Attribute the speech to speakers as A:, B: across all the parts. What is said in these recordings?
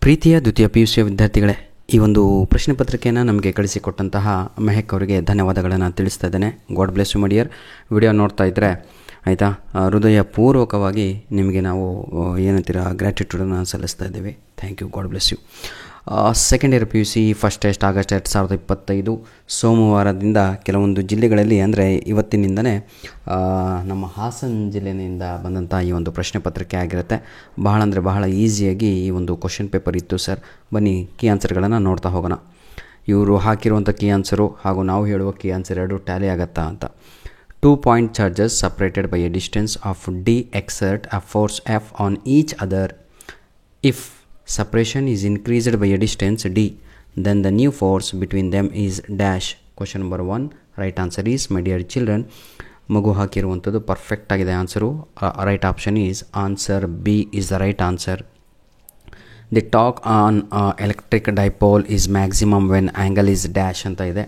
A: ಪ್ರೀತಿಯ ದ್ವಿತೀಯ PUC ವಿದ್ಯಾರ್ಥಿಗಳೇ, ಈ ಒಂದು ಪ್ರಶ್ನೆ ಪತ್ರಿಕೆಯನ್ನು ನಮಗೆ ಕಳಿಸಿಕೊಟ್ಟಂತಹ ಮೆಹಕ್ ಅವರಿಗೆ ಧನ್ಯವಾದಗಳನ್ನು ತಿಳಿಸ್ತಾ ಇದ್ದೇನೆ. God bless you my dear. Video ನೋಡ್ತಾ ಇದ್ದರೆ ಆಯಿತಾ, ಹೃದಯಪೂರ್ವಕವಾಗಿ ನಿಮಗೆ ನಾವು ಏನಂತೀರ ಗ್ರ್ಯಾಟಿಟ್ಯೂಡನ್ನು ಸಲ್ಲಿಸ್ತಾ ಇದ್ದೀವಿ. Thank you, God bless you. Second year PUC first test August 2025 ಸೋಮವಾರದಿಂದ ಕೆಲವೊಂದು ಜಿಲ್ಲೆಗಳಲ್ಲಿ, ಅಂದರೆ ಇವತ್ತಿನಿಂದಲೇ ನಮ್ಮ ಹಾಸನ ಜಿಲ್ಲೆಯಿಂದ ಬಂದಂಥ ಈ ಒಂದು ಪ್ರಶ್ನೆ ಪತ್ರಿಕೆ ಆಗಿರುತ್ತೆ. ಬಹಳ ಅಂದರೆ ಬಹಳ ಈಸಿಯಾಗಿ ಈ ಒಂದು ಕ್ವಶನ್ ಪೇಪರ್ ಇತ್ತು ಸರ್. ಬನ್ನಿ ಕೀ ಆನ್ಸರ್ಗಳನ್ನು ನೋಡ್ತಾ ಹೋಗೋಣ. ಇವರು ಹಾಕಿರುವಂಥ ಕೀ ಆನ್ಸರು ಹಾಗೂ ನಾವು ಹೇಳುವ ಕೀ ಆನ್ಸರ್ ಎರಡು ಟ್ಯಾಲಿ ಆಗುತ್ತಾ ಅಂತ. 2 point charges separated by a distance of d exert a force F on each other. If separation is increased by a distance d, then the new force between them is dash. Question number 1, right answer is, my dear children, ಮಗು ಹಾಕಿರುವಂಥದ್ದು perfect ಆಗಿದೆ answer. Right option is answer B is the right answer. The talk on electric dipole is maximum when angle is dash ಅಂತ ಇದೆ.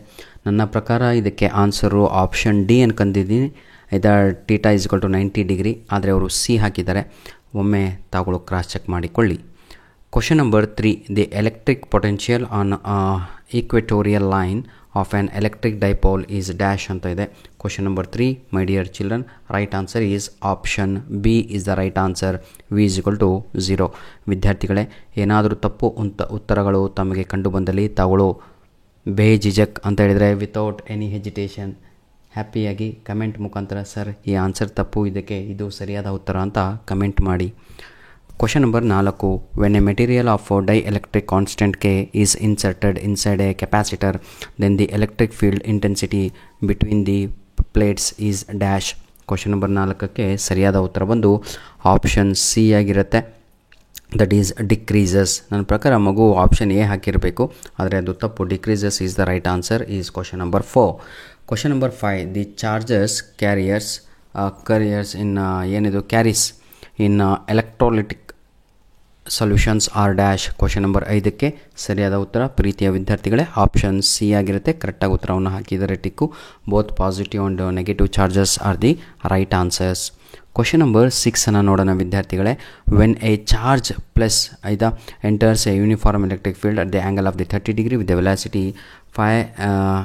A: ನನ್ನ ಪ್ರಕಾರ ಇದಕ್ಕೆ answer option D ಅನ್ಕೊಂಡಿದ್ದೀನಿ. ಇದರ theta is equal to 90 degree, ಆದರೆ ಅವರು ಸಿ ಹಾಕಿದ್ದಾರೆ. ಒಮ್ಮೆ ತಾವುಗಳು ಕ್ರಾಸ್ ಚೆಕ್ ಮಾಡಿಕೊಳ್ಳಿ. Question number 3, the electric potential on equatorial line of an electric dipole is dash ಅಂತ ಇದೆ. Question number 3, my dear children, right answer is option B is the right answer. V is equal to 0. ವಿದ್ಯಾರ್ಥಿಗಳೇ, ಏನಾದರೂ ತಪ್ಪು ಉತ್ತರಗಳು ತಮಗೆ ಕಂಡು ಬಂದಲ್ಲಿ ತಾವುಗಳು ಬೇಜಿಜಕ್ ಅಂತ ಹೇಳಿದರೆ ವಿತೌಟ್ ಎನಿ ಹೆಜಿಟೇಷನ್ ಹ್ಯಾಪಿಯಾಗಿ ಕಮೆಂಟ್ ಮುಖಾಂತರ ಸರ್ ಈ ಆನ್ಸರ್ ತಪ್ಪು, ಇದಕ್ಕೆ ಇದು ಸರಿಯಾದ ಉತ್ತರ ಅಂತ ಕಮೆಂಟ್ ಮಾಡಿ. Question number 4, when a material of dielectric constant K is inserted inside a capacitor, then the electric field intensity between the plates is dash. Question number 4ಕ್ಕೆ ಸರಿಯಾದ ಉತ್ತರ ಬಂದು ಆಪ್ಷನ್ ಸಿ ಆಗಿರುತ್ತೆ. That is decreases. ನನ್ನ ಪ್ರಕಾರ ಮಗು option A ಹಾಕಿರಬೇಕು, ಆದರೆ ಅದು ತಪ್ಪು. Decreases is the right answer is question number 4. Question number 5, the charges carriers in ಏನಿದು carries in electrolytic solutions are dash. Question number 5ಕ್ಕೆ ಸರಿಯಾದ ಉತ್ತರ ಪ್ರೀತಿಯ ವಿದ್ಯಾರ್ಥಿಗಳೇ ಆಪ್ಷನ್ ಸಿ ಆಗಿರುತ್ತೆ. ಕರೆಕ್ಟಾಗಿ ಉತ್ತರವನ್ನು ಹಾಕಿದರೆ tick. Both positive and negative charges R the right answers. Question number 6 ನೋಡೋಣ ವಿದ್ಯಾರ್ಥಿಗಳೇ. When A charge plus enters A uniform electric field at the angle of the 30 degree with the velocity 5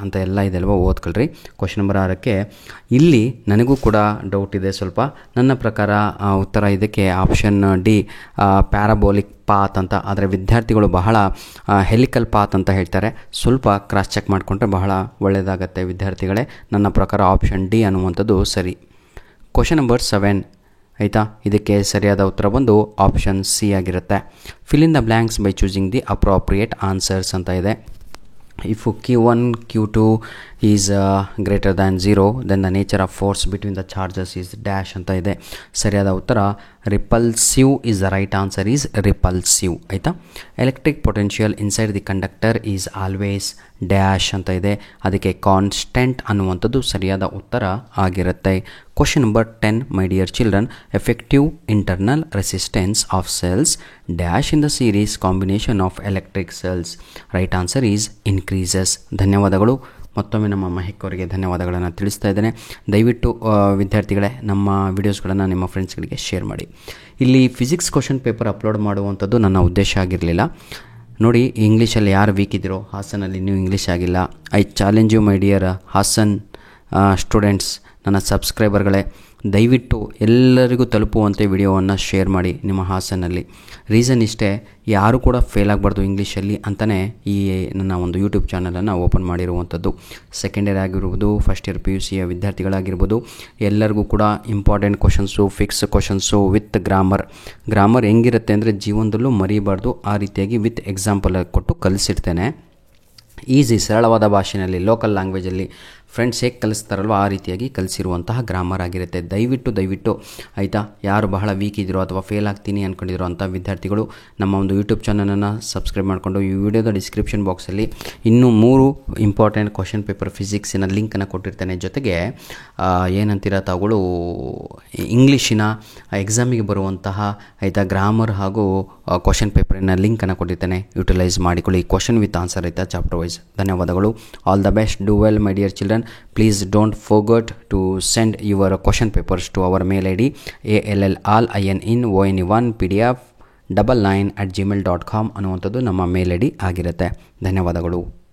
A: ಅಂತ ಎಲ್ಲ ಇದೆಲ್ವ ಓದ್ಕೊಳ್ರಿ. Question number 6ಕ್ಕೆ ಇಲ್ಲಿ ನನಗೂ ಕೂಡ doubt ಇದೆ ಸ್ವಲ್ಪ. ನನ್ನ ಪ್ರಕಾರ ಉತ್ತರ ಇದಕ್ಕೆ ಆಪ್ಷನ್ ಡಿ ಪ್ಯಾರಾಬೋಲಿಕ್ ಪಾತ್ ಅಂತ, ಆದರೆ ವಿದ್ಯಾರ್ಥಿಗಳು ಬಹಳ ಹೆಲಿಕಲ್ ಪಾತ್ ಅಂತ ಹೇಳ್ತಾರೆ. ಸ್ವಲ್ಪ ಕ್ರಾಸ್ ಚೆಕ್ ಮಾಡಿಕೊಂಡ್ರೆ ಬಹಳ ಒಳ್ಳೆಯದಾಗತ್ತೆ ವಿದ್ಯಾರ್ಥಿಗಳೇ. ನನ್ನ ಪ್ರಕಾರ ಆಪ್ಷನ್ ಡಿ ಅನ್ನುವಂಥದ್ದು ಸರಿ. ಕ್ವಶನ್ ನಂಬರ್ 7 ಆಯಿತಾ, ಇದಕ್ಕೆ ಸರಿಯಾದ ಉತ್ತರ ಬಂದು ಆಪ್ಷನ್ ಸಿ ಆಗಿರುತ್ತೆ. Fill in the blanks by choosing the appropriate answers ಅಂತ ಇದೆ. If Q1, Q2 is greater than 0, then the nature of force between the charges is dash ಅಂತ ಇದೆ. ಸರಿಯಾದ ಉತ್ತರ repulsive is the right answer is repulsive. ಆಯಿತಾ. Electric potential inside the conductor is always dash ಅಂತ ಇದೆ. ಅದಕ್ಕೆ constant ಅನ್ನುವಂಥದ್ದು ಸರಿಯಾದ ಉತ್ತರ ಆಗಿರುತ್ತೆ. Question number 10, my dear children, effective internal resistance of cells dash in the series combination of electric cells. Right answer is increases. ಧನ್ಯವಾದಗಳು. ಮತ್ತೊಮ್ಮೆ ನಮ್ಮ ಮಹೇಕ್ ಅವರಿಗೆ ಧನ್ಯವಾದಗಳನ್ನು ತಿಳಿಸ್ತಾ ಇದ್ದೇನೆ. ದಯವಿಟ್ಟು ವಿದ್ಯಾರ್ಥಿಗಳೇ ನಮ್ಮ ವಿಡಿಯೋಸ್ಗಳನ್ನು ನಿಮ್ಮ ಫ್ರೆಂಡ್ಸ್ಗಳಿಗೆ ಶೇರ್ ಮಾಡಿ. ಇಲ್ಲಿ ಫಿಸಿಕ್ಸ್ ಕ್ವಶನ್ ಪೇಪರ್ ಅಪ್ಲೋಡ್ ಮಾಡುವಂಥದ್ದು ನನ್ನ ಉದ್ದೇಶ ಆಗಿರಲಿಲ್ಲ. ನೋಡಿ, ಇಂಗ್ಲೀಷಲ್ಲಿ ಯಾರು ವೀಕ್ ಇದ್ದೀರೋ, ಹಾಸನಲ್ಲಿ ಇನ್ನೂ ಇಂಗ್ಲೀಷ್ ಆಗಿಲ್ಲ, I challenge you my dear Hassan students, ನನ್ನ ಸಬ್ಸ್ಕ್ರೈಬರ್ಗಳೇ, ದಯವಿಟ್ಟು ಎಲ್ಲರಿಗೂ ತಲುಪುವಂತೆ ವಿಡಿಯೋವನ್ನು ಶೇರ್ ಮಾಡಿ ನಿಮ್ಮ ಹಾಸನಲ್ಲಿ. ರೀಸನ್ ಇಷ್ಟೇ, ಯಾರು ಕೂಡ ಫೇಲ್ ಆಗಬಾರ್ದು ಇಂಗ್ಲೀಷಲ್ಲಿ ಅಂತಲೇ ಈ ನನ್ನ ಒಂದು ಯೂಟ್ಯೂಬ್ ಚಾನಲನ್ನು ಓಪನ್ ಮಾಡಿರುವಂಥದ್ದು. ಸೆಕೆಂಡ್ ಇಯರ್ ಆಗಿರ್ಬೋದು, ಫಸ್ಟ್ ಇಯರ್ PUC ವಿದ್ಯಾರ್ಥಿಗಳಾಗಿರ್ಬೋದು, ಎಲ್ಲರಿಗೂ ಕೂಡ important questions, fix questions with grammar ಹೆಂಗಿರುತ್ತೆ ಅಂದರೆ ಜೀವನದಲ್ಲೂ ಮರೀಬಾರ್ದು, ಆ ರೀತಿಯಾಗಿ ವಿತ್ ಎಕ್ಸಾಂಪಲ್ ಕೊಟ್ಟು ಕಲಿಸಿರ್ತೇನೆ. ಈಸಿ ಸರಳವಾದ ಭಾಷೆಯಲ್ಲಿ, ಲೋಕಲ್ ಲ್ಯಾಂಗ್ವೇಜಲ್ಲಿ ಫ್ರೆಂಡ್ಸ್ ಹೇಗೆ ಕಲಿಸ್ತಾರಲ್ವ ಆ ರೀತಿಯಾಗಿ ಕಲಿಸಿರುವಂತಹ ಗ್ರಾಮರ್ ಆಗಿರುತ್ತೆ. ದಯವಿಟ್ಟು ಆಯಿತಾ, ಯಾರು ಬಹಳ ವೀಕ್ ಇದ್ರೋ ಅಥವಾ ಫೇಲ್ ಆಗ್ತೀನಿ ಅಂದ್ಕೊಂಡಿರೋ ಅಂಥ ವಿದ್ಯಾರ್ಥಿಗಳು ನಮ್ಮ ಒಂದು ಯೂಟ್ಯೂಬ್ ಚಾನಲನ್ನು ಸಬ್ಸ್ಕ್ರೈಬ್ ಮಾಡಿಕೊಂಡು ಈ ವಿಡಿಯೋದ ಡಿಸ್ಕ್ರಿಪ್ಷನ್ ಬಾಕ್ಸಲ್ಲಿ ಇನ್ನೂ 3 ಇಂಪಾರ್ಟೆಂಟ್ ಕ್ವಶನ್ ಪೇಪರ್ ಫಿಸಿಕ್ಸಿನ ಲಿಂಕನ್ನು ಕೊಟ್ಟಿರ್ತೇನೆ. ಜೊತೆಗೆ ಏನಂತೀರ ತಾವುಗಳು ಇಂಗ್ಲೀಷಿನ ಎಕ್ಸಾಮಿಗೆ ಬರುವಂತಹ ಆಯಿತಾ ಗ್ರಾಮರ್ ಹಾಗೂ ಕ್ವಶನ್ ಪೇಪರಿನ ಲಿಂಕನ್ನು ಕೊಟ್ಟಿರ್ತೇನೆ. ಯುಟಿಲೈಸ್ ಮಾಡಿಕೊಳ್ಳಿ. ಕ್ವಶನ್ ವಿತ್ ಆನ್ಸರ್ ಆಯಿತಾ, ಚಾಪ್ಟರ್ ವೈಸ್. ಧನ್ಯವಾದಗಳು. All the best. Do well my dear children. Please don't forget to send your question papers to our mail ID allin1pdf 99@gmail.com ಅನ್ನುವಂಥದ್ದು ನಮ್ಮ ಮೇಲ್ ಐ ಡಿ ಆಗಿರುತ್ತೆ. ಧನ್ಯವಾದಗಳು.